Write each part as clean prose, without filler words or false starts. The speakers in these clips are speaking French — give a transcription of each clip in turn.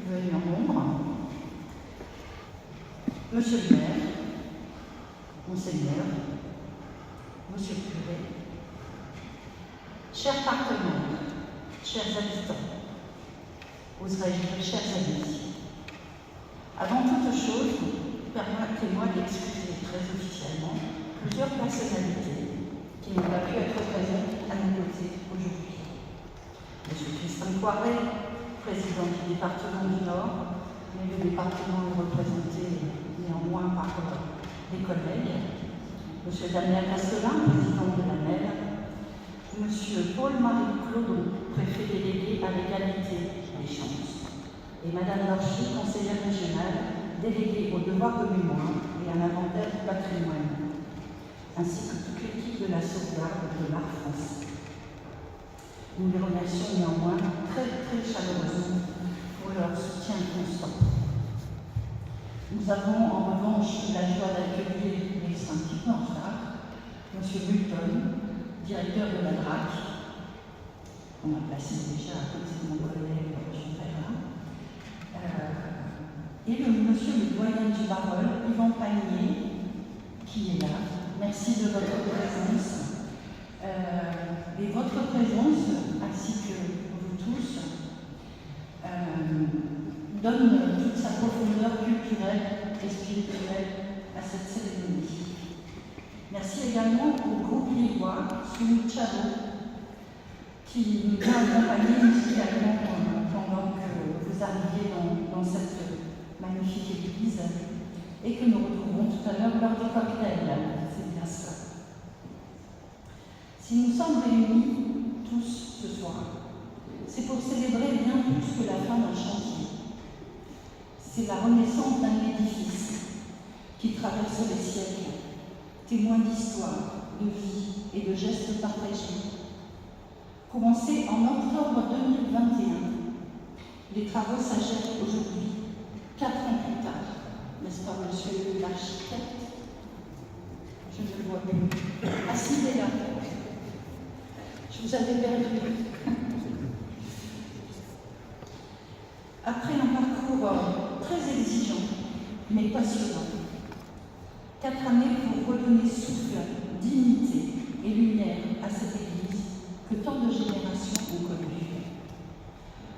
venu en nombre, Monsieur le maire, Monseigneur, Monsieur le curé, chers partenaires, chers habitants, oserais-je dire chers amis, avant toute chose, permettez-moi d'excuser très officiellement plusieurs personnalités qui n'ont pas pu être présentes à nos côtés aujourd'hui. Monsieur Christian Poiret, président du département du Nord, mais le département est représenté néanmoins par des collègues. Monsieur Damien Castelin, président de la MEL, Monsieur Paul-Marie Clodon, préfet délégué à l'égalité des chances, et Madame Larchy, conseillère régionale, déléguée au devoir de mémoire et à l'inventaire du patrimoine, ainsi que toute l'équipe de la sauvegarde de l'Art français. Nous les remercions néanmoins très chaleureusement pour leur soutien constant. Nous avons en revanche la joie d'accueillir les 5 types en retard, M. Multon, directeur de la DRAC, on a placé déjà à côté de mon collègue Jean Ferrat, et monsieur le doyen du Barreul, Yvan Pagnier, qui est là. Merci de votre présence. Et votre présence, ainsi que vous tous, donne toute sa profondeur culturelle et spirituelle à cette cérémonie. Merci également au groupe lillois Soumit Chavo, qui nous a accompagnés musicalement pendant que vous arriviez dans cette magnifique église et que nous retrouverons tout à l'heure lors du cocktail. C'est bien ça. Si nous sommes réunis tous ce soir, c'est pour célébrer bien plus que la fin d'un chantier. C'est la renaissance d'un édifice qui traverse les siècles, témoin d'histoire, de vie et de gestes partagés. Commencés en octobre 2021, les travaux s'achèvent aujourd'hui, 4 ans plus tard, n'est-ce pas, monsieur l'architecte? Je ne le vois plus. Asseyez là. Je vous avais perdu. Après un parcours très exigeant, mais passionnant, 4 années pour redonner souffle, dignité et lumière à cette église que tant de générations ont connue.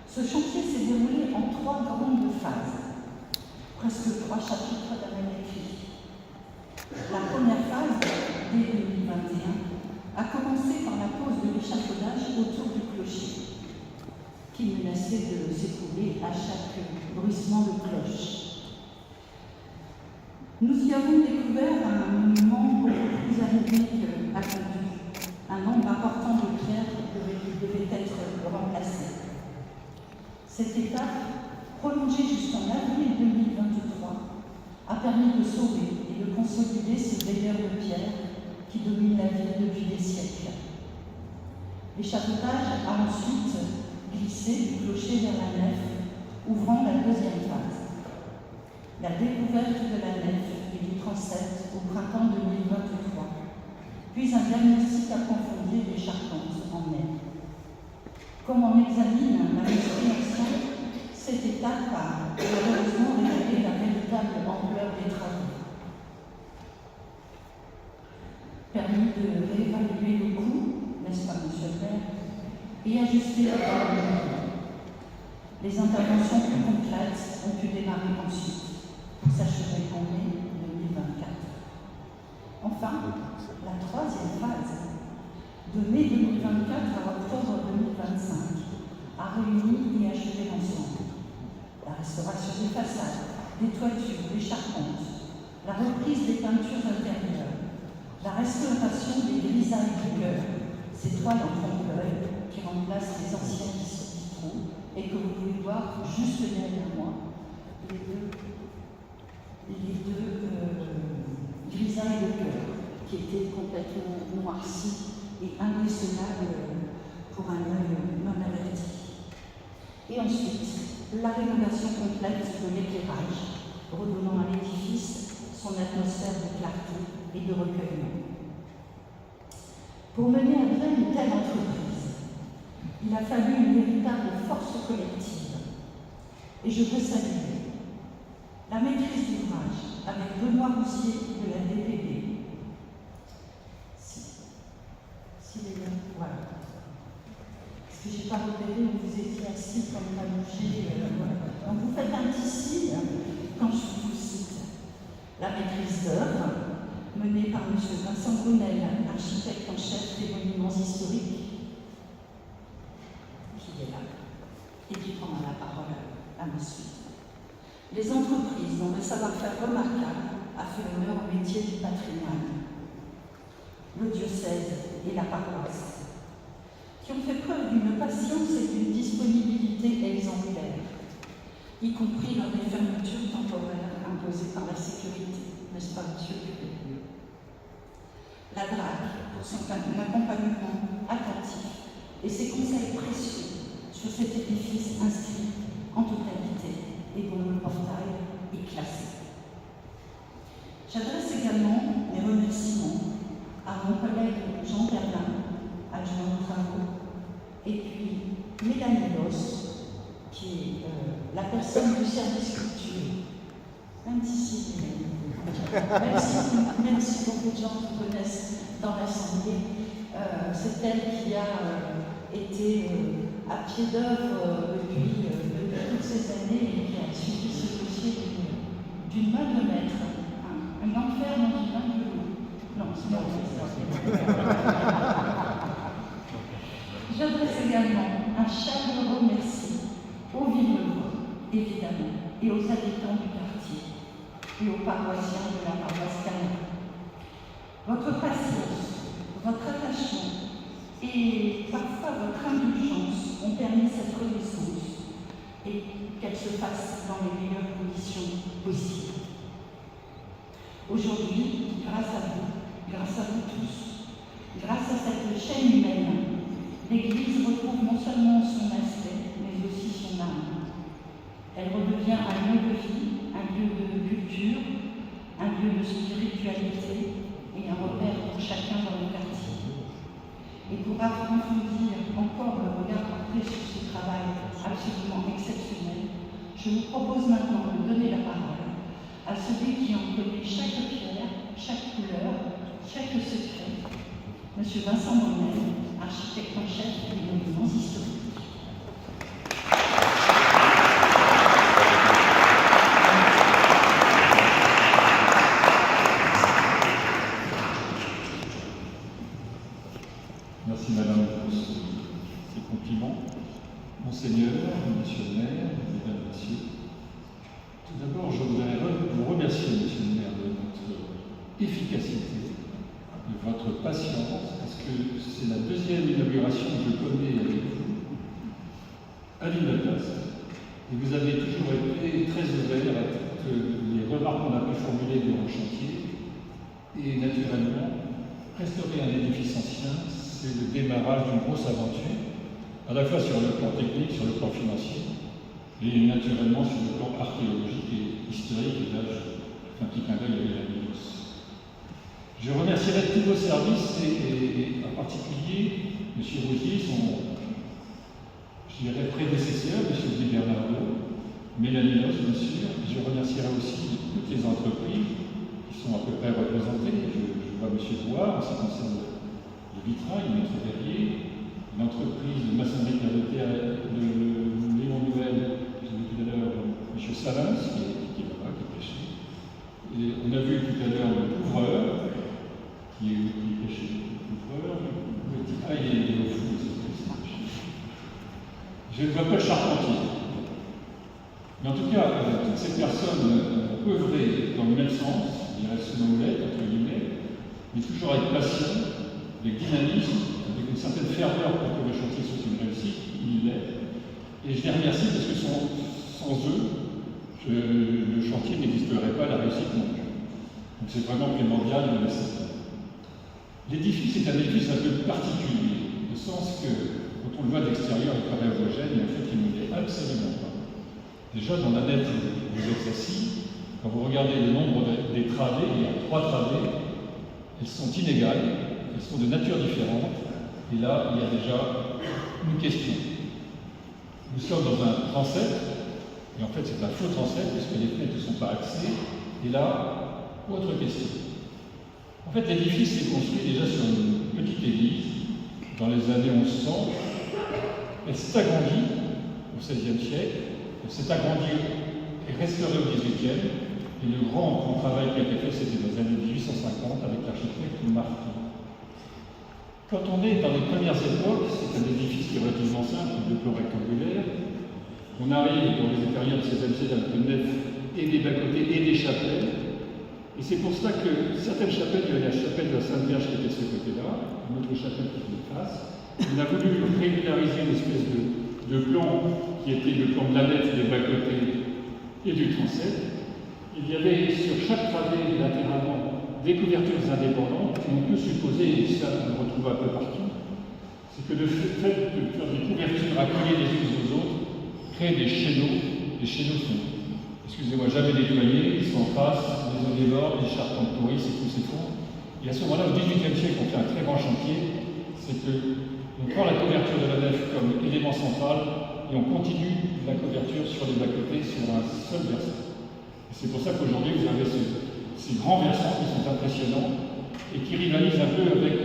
Ce chantier s'est déroulé en 3 grandes phases, presque 3 chapitres d'un même écrit. La première phase, dès 2021, a commencé par la pose de l'échafaudage autour du clocher, qui menaçait de s'écrouler à chaque bruissement de cloche. Nous y avons découvert un monument beaucoup plus anémique qu'attendu. Un nombre important de pierres devait être remplacé. Cette étape, prolongée jusqu'en avril 2023, a permis de sauver et de consolider ces veilleurs de pierre qui dominent la ville depuis des siècles. L'échafaudage a ensuite glissé du clocher vers la nef, ouvrant la deuxième phase. La découverte de la nef et du transept au printemps 2023, puis un diagnostic approfondi des charpentes en mai. Comme on examine la destination, cette étape a malheureusement révélé la véritable ampleur des travaux. Permis de réévaluer le coût, n'est-ce pas, monsieur le maire, et ajuster la programmation. Les interventions plus concrètes ont pu démarrer ensuite, pour s'achever en mai 2024. Enfin, la troisième phase, de mai 2024 à octobre 2025, a réuni et achevé l'ensemble. La restauration des façades, des toitures, des charpentes, la reprise des peintures intérieures, la restauration des grisailles du cœur, ces toiles en trompe-l'œil qui remplacent les anciens vitraux et que vous pouvez voir juste derrière moi, les deux grisailles de cœur qui étaient complètement noircies et indécelables pour un œil non averti. Et ensuite, la rénovation complète de l'éclairage, redonnant à l'édifice son atmosphère de clarté et de recueillement. Pour mener à bien une telle entreprise, il a fallu une véritable force collective. Et je veux saluer la maîtrise d'ouvrage avec Benoît Roussier de la DPB. Si les gars, voilà. Parce que je n'ai pas repéré où vous étiez assis comme allongé. Voilà. Donc vous faites un petit signe quand je vous cite. La maîtrise d'œuvre, menée par M. Vincent Brunel, architecte en chef des monuments historiques, qui est là, et qui prendra la parole à ma suite. Les entreprises dont le savoir-faire remarquable a fait honneur au métier du patrimoine, le diocèse et la paroisse, qui ont fait preuve d'une patience et d'une disponibilité exemplaires, y compris lors des fermetures temporaires imposées par la sécurité, n'est-ce pas, monsieur le curé? La DRAC, pour son accompagnement attentif et ses conseils précieux sur cet édifice inscrit en totalité et dont le portail est classé. J'adresse également mes remerciements à mon collègue Jean Berlin, adjoint aux travaux, et puis Mélanie Loss, qui est la personne du service culture. Même si beaucoup de gens vous connaissent dans l'Assemblée, c'est elle qui a été à pied d'œuvre depuis toutes ces années et qui a suivi ce dossier d'une main de maître. Un enfer dans une main de loup. Non, c'est pas vrai. J'adresse également un chaleureux merci aux Villerois, évidemment, et aux habitants du quartier, et aux paroissiens de la paroisse Canet. Votre patience, votre attachement et parfois votre indulgence ont permis cette renaissance et qu'elle se fasse dans les meilleures conditions possibles. Aujourd'hui, grâce à vous tous, grâce à cette chaîne humaine, l'Église retrouve non seulement son aspect, mais aussi son âme. Elle redevient un lieu de vie, un lieu de culture, un lieu de spiritualité et un repère pour chacun dans le quartier. Et pour approfondir encore le regard porté sur ce travail absolument exceptionnel, je vous propose maintenant de donner la parole à celui qui en connaît chaque pierre, chaque couleur, chaque secret, M. Vincent Brunel, architecte en chef des monuments historiques. Merci Madame pour ces compliments. Monseigneur, Monsieur le maire, Mesdames, Messieurs, tout d'abord je voudrais vous remercier, Monsieur le maire, de votre efficacité, de votre patience, parce que c'est la deuxième inauguration que je connais avec vous à l'île de Place. Et vous avez toujours été très ouvert à toutes les remarques qu'on a pu formuler durant le chantier. Et naturellement, restaurer un édifice ancien, c'est le démarrage d'une grosse aventure, à la fois sur le plan technique, sur le plan financier, et naturellement sur le plan archéologique et historique. Et là, je fais un petit clin d'œil à la Milos. Je remercierai tous vos services et en particulier M. Rousier, son prédécesseur, M. Di Bernardo, Mélanie Loss, bien sûr. Je remercierai aussi toutes les entreprises qui sont à peu près représentées. Je vois M. Bois, en ce qui concerne le vitrail, Maître Verrier, l'entreprise de maçonnerie caritaire de Léon Nouvelle, je l'ai dit tout à l'heure, M. Salins, qui est là-bas, qui est pêché. Et on a vu tout à l'heure le couvreur, qui est pêché, le couvreur, le vitrail et au fond, je ne vois pas le charpentier. Mais en tout cas, toutes ces personnes œuvraient dans le même sens, je dirais somnolette, entre guillemets, mais toujours avec passion, avec dynamisme, avec une certaine ferveur pour que le chantier soit une réussite, il l'est. Et je les remercie parce que sans eux, le chantier n'existerait pas, la réussite non plus. Donc c'est vraiment primordial de laisser ça. L'édifice est un édifice un peu particulier, au sens que, quand on le voit de l'extérieur, il paraît homogène, mais en fait, il ne l'est absolument pas. Déjà, dans la nef où vous êtes assis, quand vous regardez le nombre des travées, il y a 3 travées, elles sont inégales, elles sont de nature différente, et là, il y a déjà une question. Nous sommes dans un transept, Et en fait, c'est un faux transept, puisque les fenêtres ne sont pas axées. Et là, autre question. En fait, l'édifice s'est construit déjà sur une petite église dans les années 1100. Elle s'est agrandie au XVIe siècle, elle s'est agrandie et restaurée au XVIIIe. Et le grand travail qui a été fait, c'était dans les années 1850 avec l'architecte Martin. Quand on est dans les premières époques, c'est un édifice qui est relativement simple, de plan rectangulaire. On arrive dans les périodes du XVIe siècle avec une nef et des bas-côtés et des chapelles. Et c'est pour cela que certaines chapelles, il y avait la chapelle de la Sainte-Vierge qui était de ce côté-là, une autre chapelle qui était de face. On a voulu régulariser une espèce de plan qui était le plan de la nef, des bas-côtés et du transept. Il y avait sur chaque travée latéralement des couvertures indépendantes, et on peut supposer, et ça on le retrouve un peu partout, c'est que le fait de faire des couvertures accolées les unes aux autres crée des chéneaux. Les chéneaux sont, excusez-moi, jamais nettoyés, ils sont en face, les eaux débordent, les charpentes pourrissent et tout s'effondre. Et à ce moment-là, au XVIIIe siècle, on fait un très grand chantier, c'est qu'on prend la couverture de la nef comme élément central et on continue la couverture sur les bas-côtés sur un seul versant. C'est pour ça qu'aujourd'hui, vous avez ces grands versants qui sont impressionnants et qui rivalisent un peu avec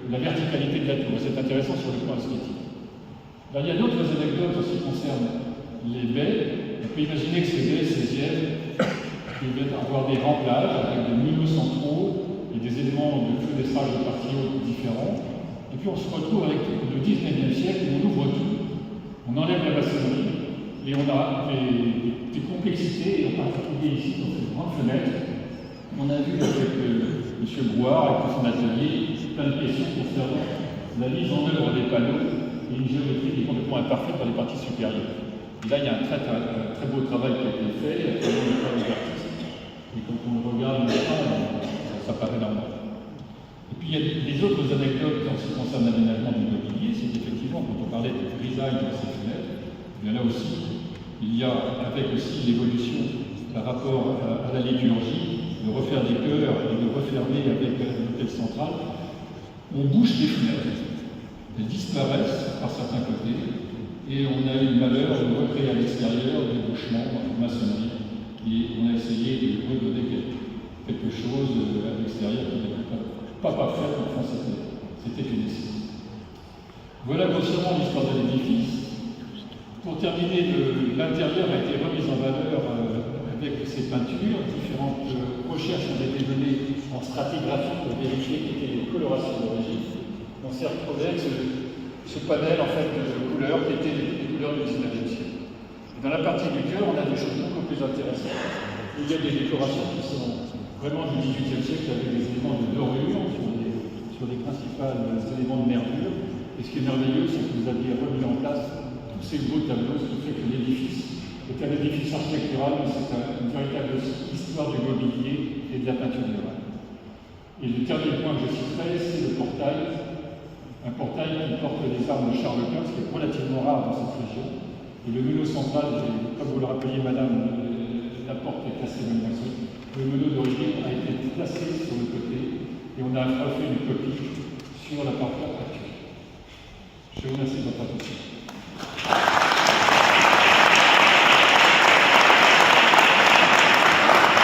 la verticalité de la tour. C'est intéressant sur le plan esthétique. Là, il y a d'autres anecdotes en ce qui concerne les baies. On peut imaginer que ces baies 16e peuvent avoir des remplages avec des mulots centraux et des éléments de fenestrage de parties hautes différents. Et puis on se retrouve avec le 19e siècle où on ouvre tout, on enlève la maçonnerie. Et on a des complexités, et en particulier ici, dans cette grande fenêtre, on a vu avec M. Brouard, avec son atelier, plein de questions concernant la mise en œuvre des panneaux et une géométrie qui est complètement imparfaite dans les parties supérieures. Et là, il y a un très beau travail qui a été fait, il y a des travaux d'artistes, et quand on le regarde, ça paraît normal. Et puis il y a des autres anecdotes en ce qui concerne l'aménagement du mobilier, c'est qu'effectivement, quand on parlait de grisaille dans ces fenêtres, bien là aussi, il y a avec aussi l'évolution par rapport à la liturgie, de refaire des chœurs et de refermer avec l'autel central, on bouche les fenêtres. Elles disparaissent par certains côtés et on a eu le malheur de recréer à l'extérieur des bouchements en maçonnerie et on a essayé de redonner quelque chose à l'extérieur qui n'était pas parfait, enfin c'était une essai. Voilà grossièrement l'histoire de l'édifice. Pour terminer, l'intérieur a été remis en valeur avec ces peintures. Différentes recherches ont été menées en stratigraphie pour vérifier quelles étaient les colorations d'origine. On s'est retrouvé avec ce panel en fait, de couleurs qui étaient les couleurs du 19e siècle. Et dans la partie du cœur, on a des choses beaucoup plus intéressantes. Il y a des décorations qui sont vraiment du 18e siècle avec des éléments de dorure sur les principaux éléments de nervure. Et ce qui est merveilleux, c'est que vous aviez remis en place tous ces beaux tableaux, ce qui fait que l'édifice est un édifice architectural, mais c'est une véritable histoire du mobilier et de la peinture murale. Et le dernier point que je citerai, c'est le portail, un portail qui porte les armes de Charles Quint, ce qui est relativement rare dans cette région. Et le meneau central, comme vous le rappeliez, madame, la porte est cassée de maçon. Le meneau d'origine a été placé sur le côté et on a refait une copie sur la partie actuelle. Je vous remercie de votre attention.